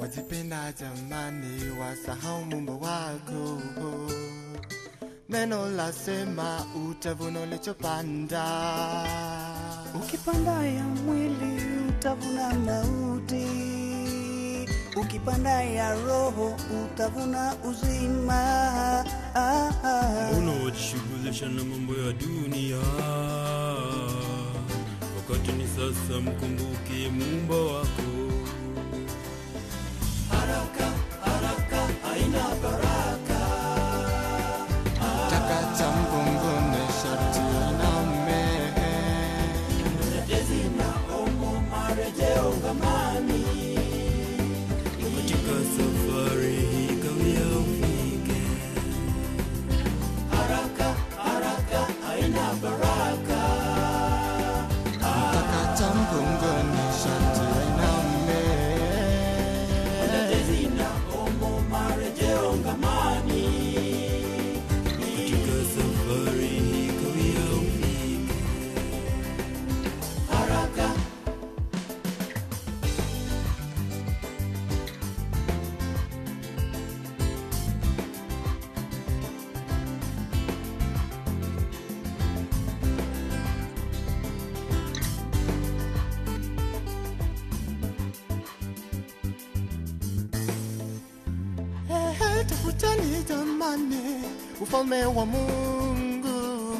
wajipenda jamani, wasahau Muumba wako. Neno lasema utavuna ulichopanda. Ukipanda ya mwili utavuna mauti, ukipanda ya roho utavuna uzima. Unawajishughulisha na mambo ya dunia, wakati ni sasa mkumbuke Muumba wako. Haraka, haraka, haina baraka. Takata mgongoni sharti iname. Mtetezi na omo marejeo ngamani. Katika safari hii kawia ufike. Haraka, haraka, haina baraka. Takata mgongoni sharti iname. Mtetezi na omo marejeo ngamani. Katika safari hii kawia ufike. Haraka. Tafuteni jamani ufalme wa Mungu,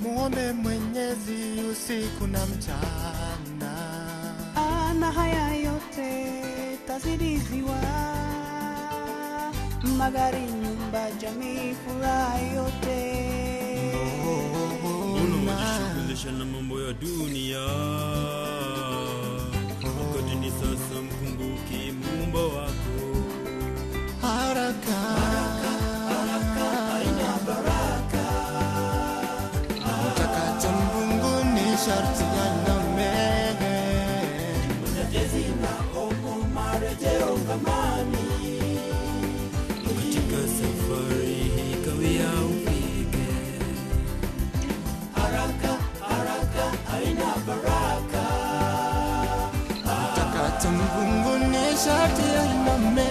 muombe Mwenyezi usiku na mchana. Na haya yote tazidiziwa, magari, nyumba, jamii, furaha yote. Unawajishughulisha na mambo ya dunia, wakati ni sasa mkumbuke Muumba wako. Haraka, Haraka, haina baraka. takata mgongoni sharti iname. Mtetezi na omo marejeo ngamani. Katika safari hii kawia ufike. Haraka, haraka, haina baraka. Takata mgongoni sharti iname.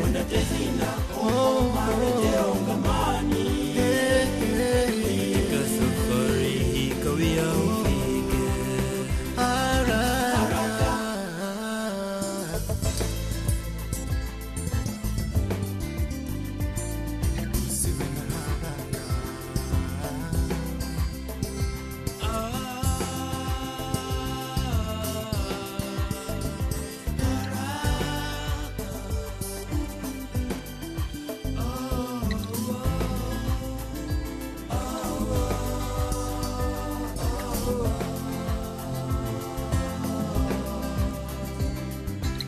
Mtetezi na omo marejeo ngamani. Katika safari hii kawia ufike. Haraka, usiwe na haraka.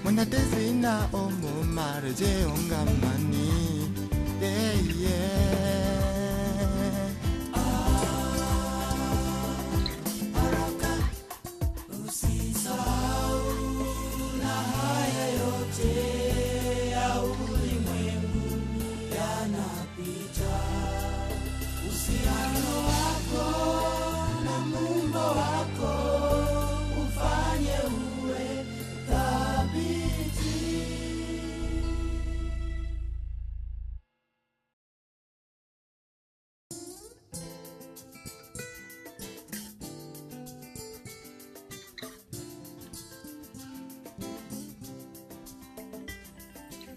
Mwanadezi na omo marejeo ngamani. Yeah, yeah. Usisahau na haya yote ya ulimwengu yanapita. Uhusiano wako na Muumba wako ufanye uwe thabiti.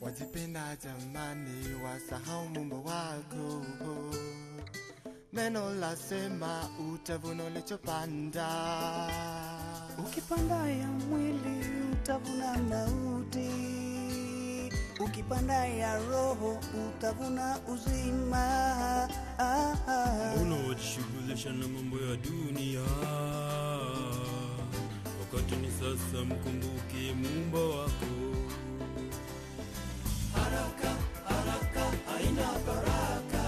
Wajipenda jamani, wasahau Muumba wako. Neno lasema utavuna ulichopanda. Ukipanda ya mwili utavuna mauti, ukipanda ya roho utavuna uzima. Unawajishughulisha na mambo ya dunia, wakati ni sasa mkumbuke Muumba wako. Haraka, haraka, haina baraka.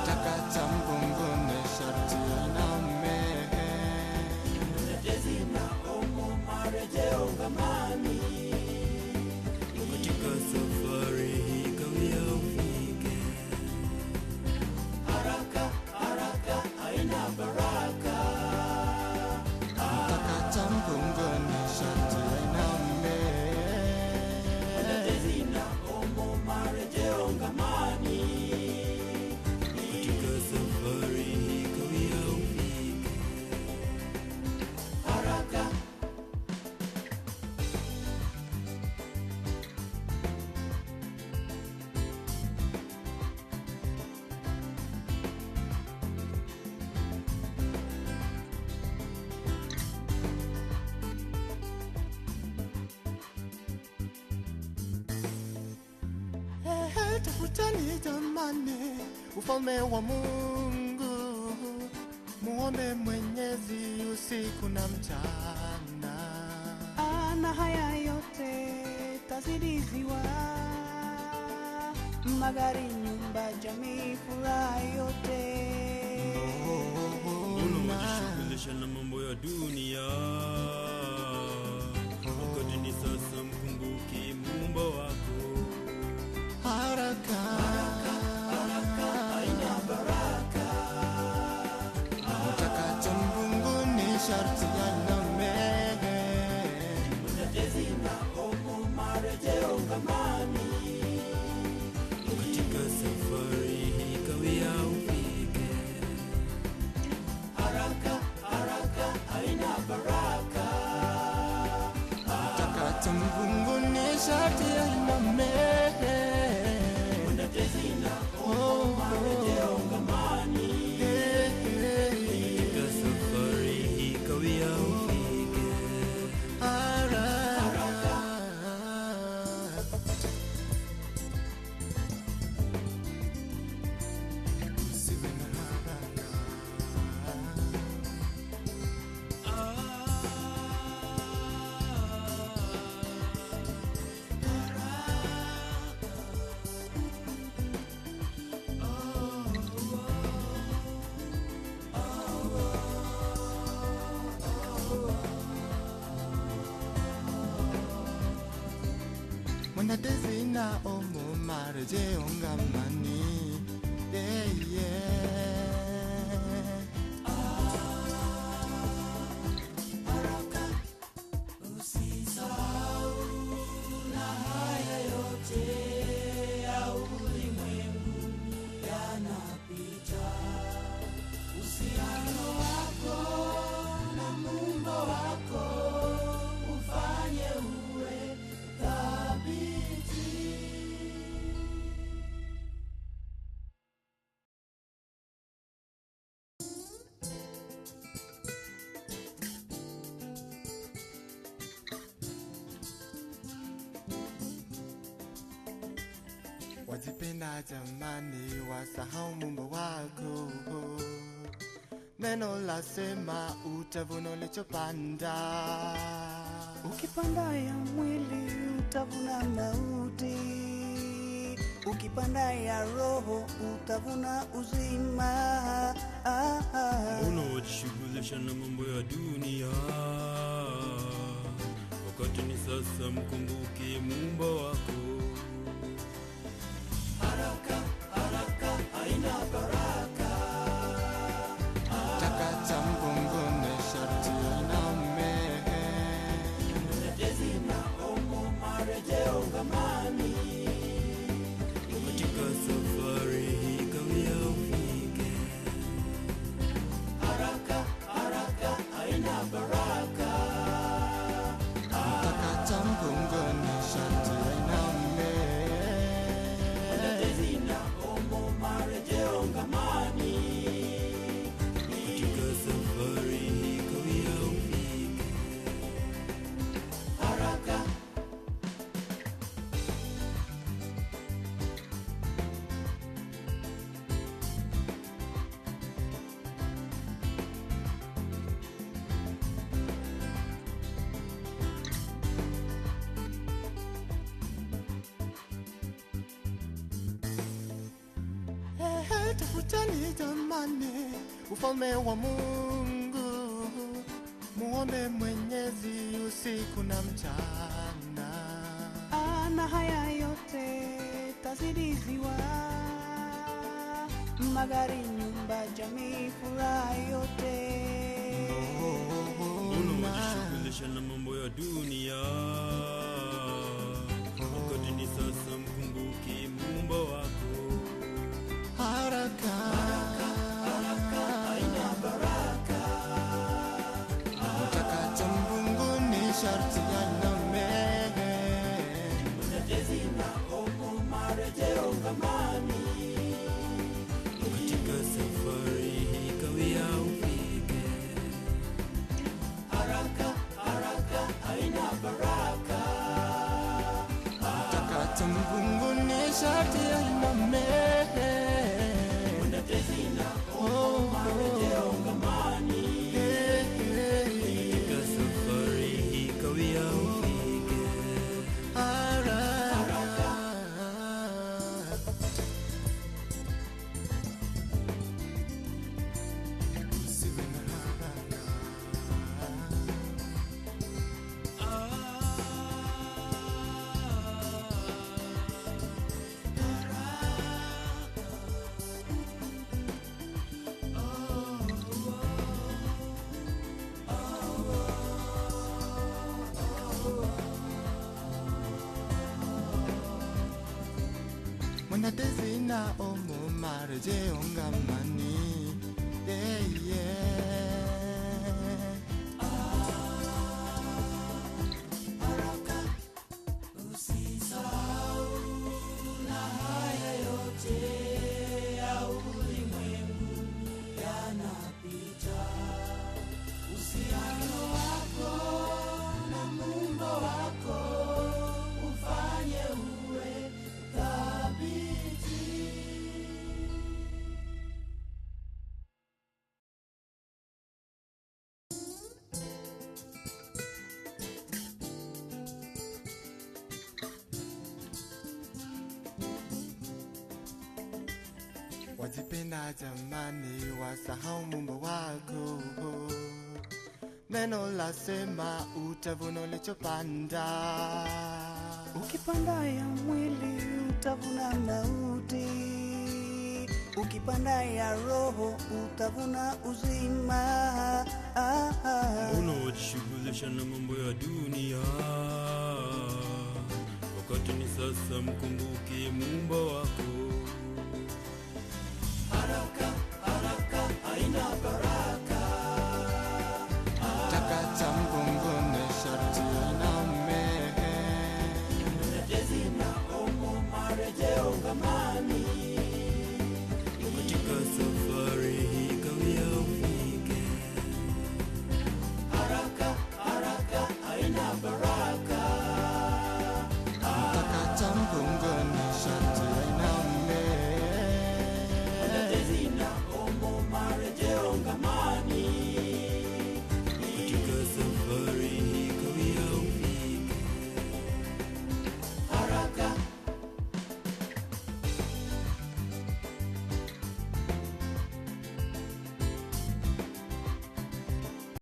Takata mgongoni sharti iname. Mtetezi na omo marejeo ngamani. Katika safari hii kawia ufike. Haraka, haraka, haina baraka. Takata mgongoni sharti iname. ngamani. Katika safari hii kawia ufike Haraka Tafuteni jamani ufalme wa Mungu, muombe Mwenyezi usiku na mchana. Na haya yote tazidiziwa, magari, nyumba, jamii, furaha yote. unajishughulisha na mambo ya dunia, wakati ni sasa mkumbuki Muumba wako. Haraka haina baraka. mtakacho mbinguni sharti yamehe. Mtetezi na homo marejeo ngamani. Katika safari hii kawia ufike Haraka haina baraka. Mtakacho mbinguni sharti yamehe. Mtetezi na homo marejeo ngamani. katika safari hii kawia ufike Usiwe na haraka. Mwanadezi na omo marejeo ngamani. Yeah, yeah. Wajipenda jamani, wasahau Muumba wako. Neno lasema utavuna ulichopanda. Ukipanda ya mwili utavuna mauti, ukipanda ya roho utavuna uzima. unajishughulisha na mambo ya dunia, wakati ni sasa mkumbuki Muumba wako. Haina baraka. Mtakacha mbinguni sharti yamehe. Mtetezi na homo marejeo ngamani. Katika safari hii kawia ufike Haraka haina baraka. Mtakacha mbinguni sharti yamehe. Mtetezi na homo marejeo ngamani. katika safari hii kawia ufike Haraka Tafuteni jamani ufalme wa Mungu, muombe Mwenyezi usiku na mchana. Na haya yote tazidiziwa, magari, nyumba, jamii, furaha yote. unajishughulisha na mambo ya dunia, wakati ni sasa mkumbuki Muumba wako. ngamani. Katika safari hii kawia ufike. Haraka, haraka, haina baraka. Mtakata mbinguni sharti ainame. Mwenda tezina marejeo ngamani. Katika safari hii kawia ufike. Haraka. Usiwe na haraka. Mwenda tezina omo marejeo ngamani. Usisahau na haya yote ya ulimwengu yanapita. Uhusiano wako na Muumba wako ufanye uwe thabiti. Wajipenda jamani, wasahau Muumba wako. Neno lasema utavuna ulichopanda. Ukipanda ya mwili utavuna mauti, ukipanda ya roho utavuna uzima. Unawajishughulisha na mambo ya dunia, wakati ni sasa mkumbuke Muumba wako.